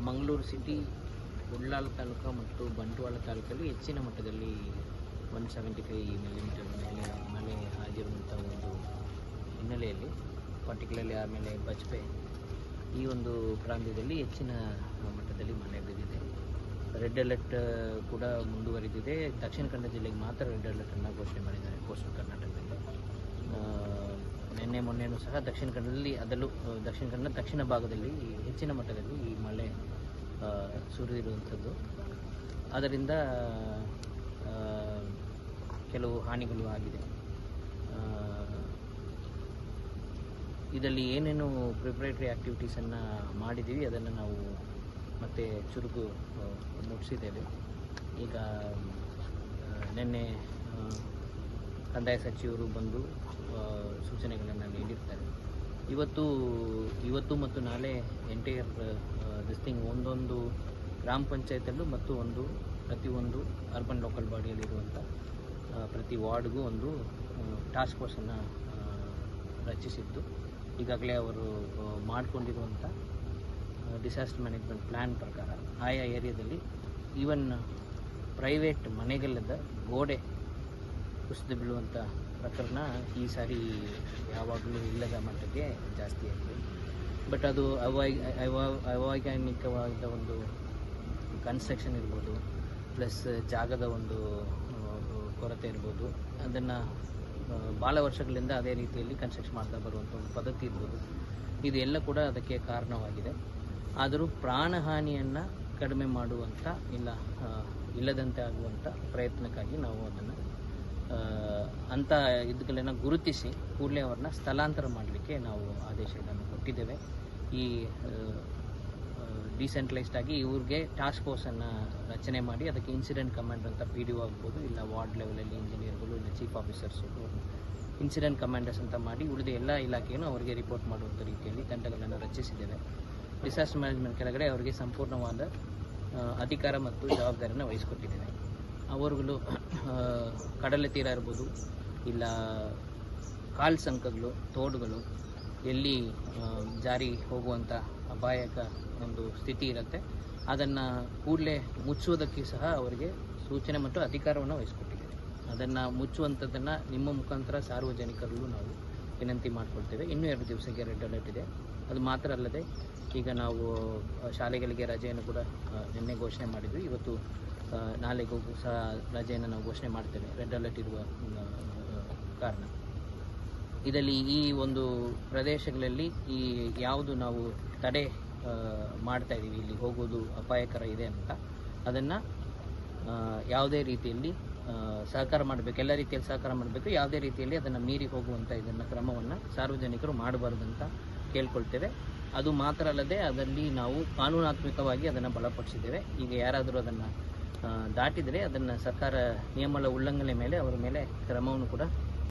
Mangaluru city, Ullal taluk ಮತ್ತು ಬಂಟ್ವಾಳ ತಾಲೂಕಲ್ಲಿ ಹೆಚ್ಚಿನ ಮಟ್ಟದಲ್ಲಿ 175 ಮಿಲಿಮೀಟರ್ ಮಳೆ ಆಗಿರುವಂಥ ಒಂದು ಹಿನ್ನೆಲೆಯಲ್ಲಿ, ಪರ್ಟಿಕ್ಯುಲರ್ಲಿ ಆಮೇಲೆ ಬಜ್ಪೆ ಈ ಒಂದು ಪ್ರಾಂತ್ಯದಲ್ಲಿ ಹೆಚ್ಚಿನ ಮಟ್ಟದಲ್ಲಿ ಮಳೆ ಬಿದ್ದಿದೆ. ರೆಡ್ ಅಲರ್ಟ್ ಕೂಡ ಮುಂದುವರಿದಿದೆ. ದಕ್ಷಿಣ ಕನ್ನಡ ಜಿಲ್ಲೆಗೆ ಮಾತ್ರ ರೆಡ್ ಅಲರ್ಟನ್ನು ಘೋಷಣೆ ಮಾಡಿದ್ದಾರೆ ಕೋಸ್ಟಲ್ ಕರ್ನಾಟಕದಲ್ಲಿ. ನಿನ್ನೆ ಮೊನ್ನೆಯೂ ಸಹ ದಕ್ಷಿಣ ಕನ್ನಡದಲ್ಲಿ, ಅದರಲ್ಲೂ ದಕ್ಷಿಣ ಕನ್ನಡ ದಕ್ಷಿಣ ಭಾಗದಲ್ಲಿ ಹೆಚ್ಚಿನ ಮಟ್ಟದಲ್ಲಿ ಈ ಮಳೆ ಸುರಿದಿರುವಂಥದ್ದು. ಅದರಿಂದ ಕೆಲವು ಹಾನಿಗಳು ಆಗಿದೆ. ಇದರಲ್ಲಿ ಏನೇನು ಪ್ರಿಪ್ರೇಟರಿ ಆ್ಯಕ್ಟಿವಿಟೀಸನ್ನು ಮಾಡಿದ್ದೀವಿ ಅದನ್ನು ನಾವು ಮತ್ತೆ ಚುರುಕು ಮುಗಿಸಿದ್ದೇವೆ. ಈಗ ನಿನ್ನೆ ಕಂದಾಯ ಸಚಿವರು ಬಂದು ಸೂಚನೆಗಳನ್ನು ನೀಡಿರ್ತಾರೆ. ಇವತ್ತು ಮತ್ತು ನಾಳೆ ಎಂಟೈರ್ ಒಂದೊಂದು ಗ್ರಾಮ ಪಂಚಾಯತಲ್ಲೂ ಮತ್ತು ಪ್ರತಿಯೊಂದು ಅರ್ಬನ್ ಲೋಕಲ್ ಬಾಡಿಯಲ್ಲಿರುವಂಥ ಪ್ರತಿ ವಾರ್ಡ್ಗೂ ಒಂದು ಟಾಸ್ಕ್ ಫೋರ್ಸನ್ನು ರಚಿಸಿದ್ದು, ಈಗಾಗಲೇ ಅವರು ಮಾಡಿಕೊಂಡಿರುವಂಥ ಡಿಸಾಸ್ಟರ್ ಮ್ಯಾನೇಜ್ಮೆಂಟ್ ಪ್ಲ್ಯಾನ್ ಪ್ರಕಾರ ಆಯಾ ಏರಿಯಾದಲ್ಲಿ ಈವನ್ ಪ್ರೈವೇಟ್ ಮನೆಗಳದ ಗೋಡೆ ಕುಸಿದು ಬೀಳುವಂಥ ಪ್ರಕರಣ ಈ ಸಾರಿ ಯಾವಾಗಲೂ ಇಲ್ಲದ ಮಟ್ಟಿಗೆ ಜಾಸ್ತಿ ಆಗಿದೆ. ಬಟ್ ಅದು ಅವೈಜ್ಞಾನಿಕವಾದ ಒಂದು ಕನ್ಸ್ಟ್ರಕ್ಷನ್ ಇರ್ಬೋದು, ಪ್ಲಸ್ ಜಾಗದ ಒಂದು ಕೊರತೆ ಇರ್ಬೋದು, ಅದನ್ನು ಭಾಳ ವರ್ಷಗಳಿಂದ ಅದೇ ರೀತಿಯಲ್ಲಿ ಕನ್ಸ್ಟ್ರಕ್ಷನ್ ಮಾಡ್ತಾ ಬರುವಂಥ ಒಂದು ಪದ್ಧತಿ ಇರ್ಬೋದು, ಇದೆಲ್ಲ ಕೂಡ ಅದಕ್ಕೆ ಕಾರಣವಾಗಿದೆ. ಆದರೂ ಪ್ರಾಣಹಾನಿಯನ್ನು ಕಡಿಮೆ ಮಾಡುವಂಥ ಇಲ್ಲದಂತೆ ಆಗುವಂಥ ಪ್ರಯತ್ನಕ್ಕಾಗಿ ನಾವು ಅದನ್ನು ಅಂಥ ಇದಗಳನ್ನು ಗುರುತಿಸಿ ಕೂಡಲೇ ಅವ್ರನ್ನ ಸ್ಥಳಾಂತರ ಮಾಡಲಿಕ್ಕೆ ನಾವು ಆದೇಶಗಳನ್ನು ಕೊಟ್ಟಿದ್ದೇವೆ. ಈ ಡಿಸೆಂಟ್ರಲೈಸ್ಡ್ ಆಗಿ ಇವ್ರಿಗೆ ಟಾಸ್ಕ್ ಫೋರ್ಸನ್ನು ರಚನೆ ಮಾಡಿ ಅದಕ್ಕೆ ಇನ್ಸಿಡೆಂಟ್ ಕಮಾಂಡರ್ ಅಂತ PDO ಆಗ್ಬೋದು, ಇಲ್ಲ ವಾರ್ಡ್ ಲೆವೆಲಲ್ಲಿ ಇಂಜಿನಿಯರ್ಗಳು, ಇಲ್ಲ ಚೀಫ್ ಆಫೀಸರ್ಸು, ಇನ್ಸಿಡೆಂಟ್ ಕಮಾಂಡರ್ಸ್ ಅಂತ ಮಾಡಿ ಉಳಿದ ಎಲ್ಲ ಇಲಾಖೆಯನ್ನು ಅವರಿಗೆ ರಿಪೋರ್ಟ್ ಮಾಡುವಂಥ ರೀತಿಯಲ್ಲಿ ತಂಡಗಳನ್ನು ರಚಿಸಿದ್ದೇವೆ. ಡಿಸಾಸ್ಟರ್ ಮ್ಯಾನೇಜ್ಮೆಂಟ್ ಕೆಳಗಡೆ ಅವರಿಗೆ ಸಂಪೂರ್ಣವಾದ ಅಧಿಕಾರ ಮತ್ತು ಜವಾಬ್ದಾರಿಯನ್ನು ವಹಿಸಿಕೊಟ್ಟಿದ್ದೇವೆ. ಅವರುಗಳು ಕಡಲ ತೀರ ಇರ್ಬೋದು, ಇಲ್ಲ ಕಾಲ್ ಸಂಕಗಳು, ತೋಡುಗಳು ಎಲ್ಲಿ ಜಾರಿ ಹೋಗುವಂಥ ಅಪಾಯಕ ಒಂದು ಸ್ಥಿತಿ ಇರುತ್ತೆ, ಅದನ್ನು ಕೂಡಲೇ ಮುಚ್ಚುವುದಕ್ಕೆ ಸಹ ಅವರಿಗೆ ಸೂಚನೆ ಮತ್ತು ಅಧಿಕಾರವನ್ನು ವಹಿಸಿಕೊಟ್ಟಿದ್ದೇವೆ. ಅದನ್ನು ಮುಚ್ಚುವಂಥದ್ದನ್ನು ನಿಮ್ಮ ಮುಖಾಂತರ ಸಾರ್ವಜನಿಕರಲ್ಲೂ ನಾವು ವಿನಂತಿ ಮಾಡಿಕೊಳ್ತೇವೆ. ಇನ್ನೂ 2 ದಿವಸಕ್ಕೆ ರೆಡ್ ಅಲರ್ಟ್ ಇದೆ. ಅದು ಮಾತ್ರ ಅಲ್ಲದೆ ಈಗ ನಾವು ಶಾಲೆಗಳಿಗೆ ರಜೆಯನ್ನು ಕೂಡ ನಿನ್ನೆ ಘೋಷಣೆ ಮಾಡಿದ್ವಿ. ಇವತ್ತು ನಾಳೆಗೂ ಸಹ ರಜೆಯನ್ನು ನಾವು ಘೋಷಣೆ ಮಾಡ್ತೇವೆ ರೆಡ್ ಅಲರ್ಟ್ ಇರುವ ಕಾರಣ. ಇದರಲ್ಲಿ ಈ ಒಂದು ಪ್ರದೇಶಗಳಲ್ಲಿ ಈ ಯಾವುದು ನಾವು ತಡೆ ಮಾಡ್ತಾ ಇದ್ದೀವಿ, ಇಲ್ಲಿ ಹೋಗೋದು ಅಪಾಯಕರ ಇದೆ ಅಂತ, ಅದನ್ನು ಯಾವುದೇ ರೀತಿಯಲ್ಲಿ ಸಹಕಾರ ಮಾಡಬೇಕು, ಎಲ್ಲ ರೀತಿಯಲ್ಲಿ ಸಹಕಾರ ಮಾಡಬೇಕು. ಯಾವುದೇ ರೀತಿಯಲ್ಲಿ ಅದನ್ನು ಮೀರಿ ಹೋಗುವಂಥ ಕ್ರಮವನ್ನು ಸಾರ್ವಜನಿಕರು ಮಾಡಬಾರ್ದಂತ ಕೇಳ್ಕೊಳ್ತೇವೆ. ಅದು ಮಾತ್ರ ಅಲ್ಲದೆ ಅದರಲ್ಲಿ ನಾವು ಕಾನೂನಾತ್ಮಕವಾಗಿ ಅದನ್ನು ಬಲಪಡಿಸಿದ್ದೇವೆ. ಈಗ ಯಾರಾದರೂ ಅದನ್ನು ದಾಟಿದರೆ ಅದನ್ನು ಸರ್ಕಾರ ನಿಯಮಗಳ ಉಲ್ಲಂಘನೆ ಮೇಲೆ ಅವರ ಮೇಲೆ ಕ್ರಮವನ್ನು ಕೂಡ